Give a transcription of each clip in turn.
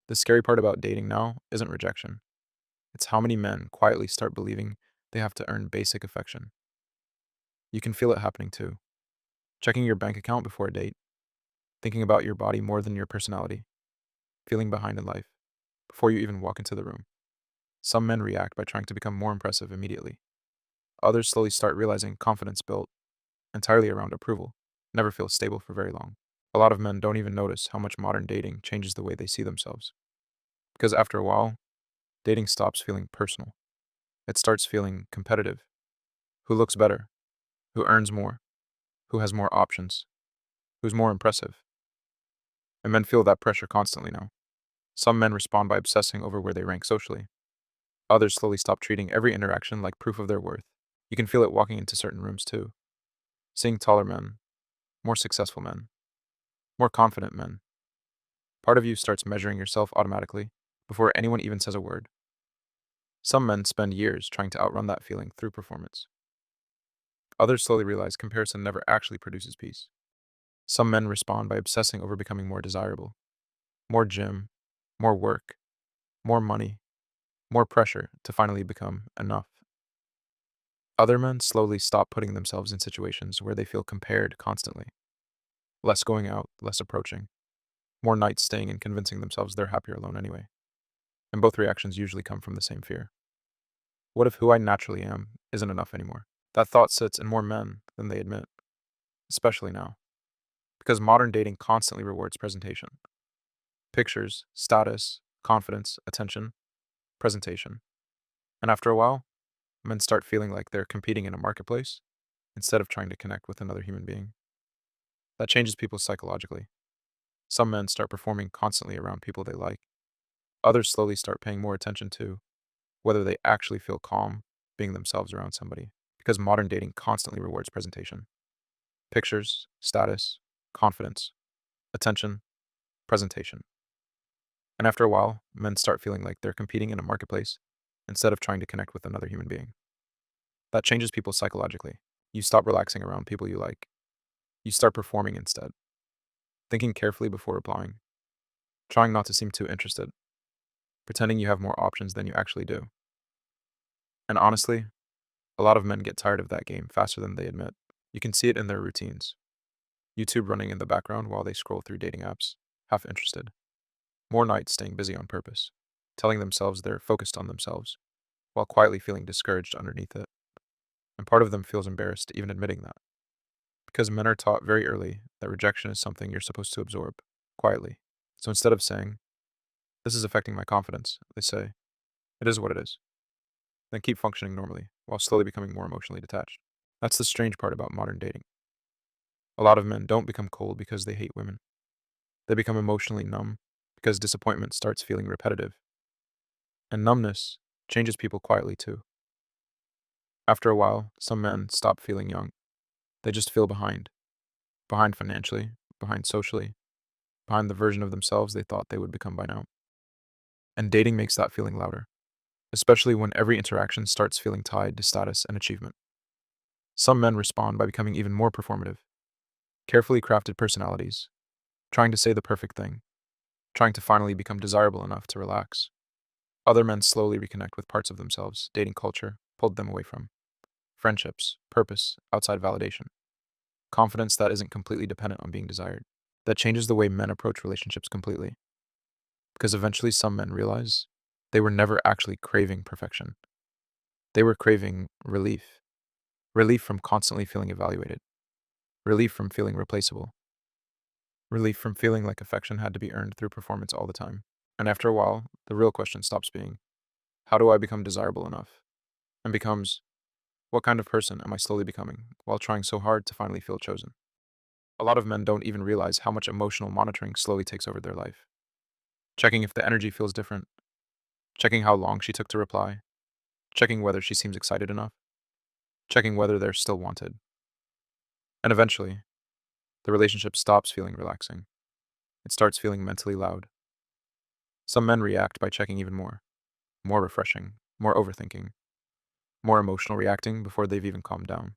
The scary part about dating now isn't rejection. It's how many men quietly start believing they have to earn basic affection. You can feel it happening too. Checking your bank account before a date, thinking about your body more than your personality, feeling behind in life before you even walk into the room. Some men react by trying to become more impressive immediately. Others slowly start realizing confidence built entirely around approval never feels stable for very long. A lot of men don't even notice how much modern dating changes the way they see themselves. Because after a while, dating stops feeling personal. It starts feeling competitive. Who looks better? Who earns more? Who has more options? Who's more impressive? And men feel that pressure constantly now. Some men respond by obsessing over where they rank socially. Others slowly stop treating every interaction like proof of their worth. You can feel it walking into certain rooms too. Seeing taller men, more successful men, more confident men. Part of you starts measuring yourself automatically before anyone even says a word. Some men spend years trying to outrun that feeling through performance. Others slowly realize comparison never actually produces peace. Some men respond by obsessing over becoming more desirable. More gym, more work, more money, more pressure to finally become enough. Other men slowly stop putting themselves in situations where they feel compared constantly. Less going out, less approaching, more nights staying and convincing themselves they're happier alone anyway. And both reactions usually come from the same fear. What if who I naturally am isn't enough anymore? That thought sits in more men than they admit, especially now, because modern dating constantly rewards presentation. Pictures, status, confidence, attention, presentation. And after a while, men start feeling like they're competing in a marketplace instead of trying to connect with another human being. That changes people psychologically. Some men start performing constantly around people they like. Others slowly start paying more attention to whether they actually feel calm being themselves around somebody, because modern dating constantly rewards presentation. Pictures, status, confidence, attention, presentation. And after a while, men start feeling like they're competing in a marketplace instead of trying to connect with another human being. That changes people psychologically. You stop relaxing around people you like. You start performing instead, thinking carefully before replying, trying not to seem too interested, pretending you have more options than you actually do. And honestly, a lot of men get tired of that game faster than they admit. You can see it in their routines. YouTube running in the background while they scroll through dating apps, half interested. More nights staying busy on purpose, telling themselves they're focused on themselves, while quietly feeling discouraged underneath it. And part of them feels embarrassed even admitting that. Because men are taught very early that rejection is something you're supposed to absorb, quietly. So instead of saying, "This is affecting my confidence," they say, "It is what it is." Then keep functioning normally, while slowly becoming more emotionally detached. That's the strange part about modern dating. A lot of men don't become cold because they hate women. They become emotionally numb because disappointment starts feeling repetitive. And numbness changes people quietly too. After a while, some men stop feeling young. They just feel behind. Behind financially, behind socially, behind the version of themselves they thought they would become by now. And dating makes that feeling louder, especially when every interaction starts feeling tied to status and achievement. Some men respond by becoming even more performative, carefully crafted personalities, trying to say the perfect thing, trying to finally become desirable enough to relax. Other men slowly reconnect with parts of themselves dating culture pulled them away from. Friendships, purpose, outside validation, confidence that isn't completely dependent on being desired. That changes the way men approach relationships completely. Because eventually some men realize they were never actually craving perfection. They were craving relief. Relief from constantly feeling evaluated. Relief from feeling replaceable. Relief from feeling like affection had to be earned through performance all the time. And after a while, the real question stops being, how do I become desirable enough? And becomes, what kind of person am I slowly becoming while trying so hard to finally feel chosen? A lot of men don't even realize how much emotional monitoring slowly takes over their life. Checking if the energy feels different, checking how long she took to reply, checking whether she seems excited enough, checking whether they're still wanted. And eventually, the relationship stops feeling relaxing. It starts feeling mentally loud. Some men react by checking even more, more refreshing, more overthinking, more emotional reacting before they've even calmed down.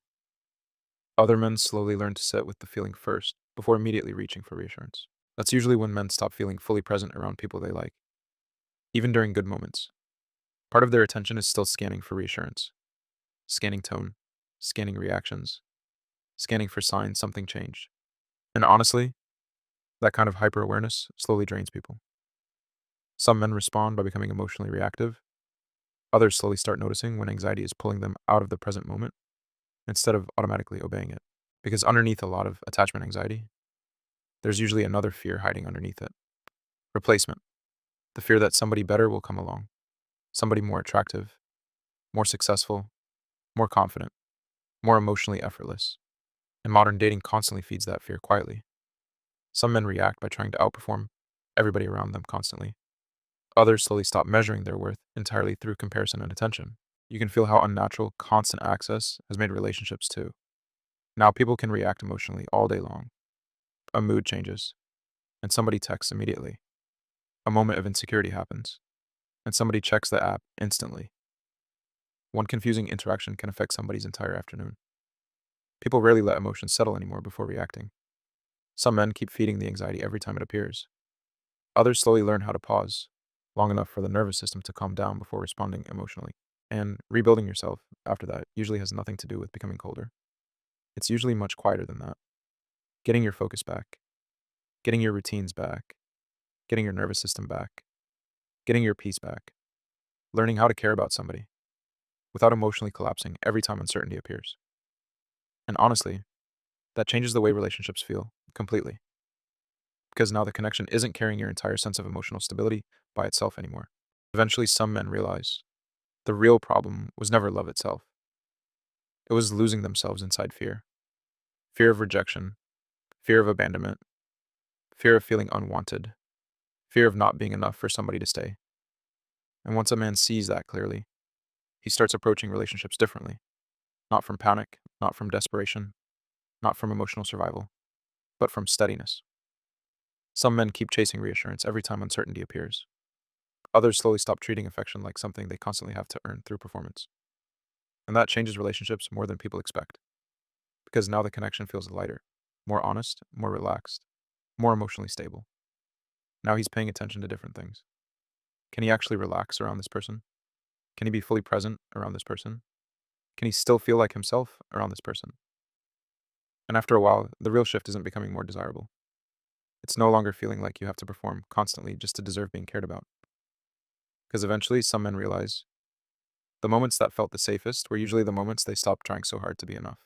Other men slowly learn to sit with the feeling first before immediately reaching for reassurance. That's usually when men stop feeling fully present around people they like. even during good moments. Part of their attention is still scanning for reassurance, scanning tone, scanning reactions, scanning for signs something changed. And honestly, that kind of hyper awareness slowly drains people. Some men respond by becoming emotionally reactive. Others slowly start noticing when anxiety is pulling them out of the present moment instead of automatically obeying it. Because underneath a lot of attachment anxiety, there's usually another fear hiding underneath it: replacement. The fear that somebody better will come along, somebody more attractive, more successful, more confident, more emotionally effortless. And modern dating constantly feeds that fear quietly. Some men react by trying to outperform everybody around them constantly. Others slowly stop measuring their worth entirely through comparison and attention. You can feel how unnatural constant access has made relationships too. Now people can react emotionally all day long. A mood changes, and somebody texts immediately. A moment of insecurity happens, and somebody checks the app instantly. One confusing interaction can affect somebody's entire afternoon. People rarely let emotions settle anymore before reacting. Some men keep feeding the anxiety every time it appears. Others slowly learn how to pause long enough for the nervous system to calm down before responding emotionally. And rebuilding yourself after that usually has nothing to do with becoming colder. It's usually much quieter than that. Getting your focus back, getting your routines back, getting your nervous system back, getting your peace back, learning how to care about somebody without emotionally collapsing every time uncertainty appears. And honestly, that changes the way relationships feel completely, because now the connection isn't carrying your entire sense of emotional stability by itself anymore. Eventually, some men realize the real problem was never love itself. It was losing themselves inside fear: fear of rejection, fear of abandonment, fear of feeling unwanted, fear of not being enough for somebody to stay. And once a man sees that clearly, he starts approaching relationships differently, not from panic, not from desperation, not from emotional survival, but from steadiness. Some men keep chasing reassurance every time uncertainty appears. Others slowly stop treating affection like something they constantly have to earn through performance. And that changes relationships more than people expect, because now the connection feels lighter, more honest, more relaxed, more emotionally stable. Now he's paying attention to different things. Can he actually relax around this person? Can he be fully present around this person? Can he still feel like himself around this person? And after a while, the real shift isn't becoming more desirable. It's no longer feeling like you have to perform constantly just to deserve being cared about. Because eventually, some men realize the moments that felt the safest were usually the moments they stopped trying so hard to be enough.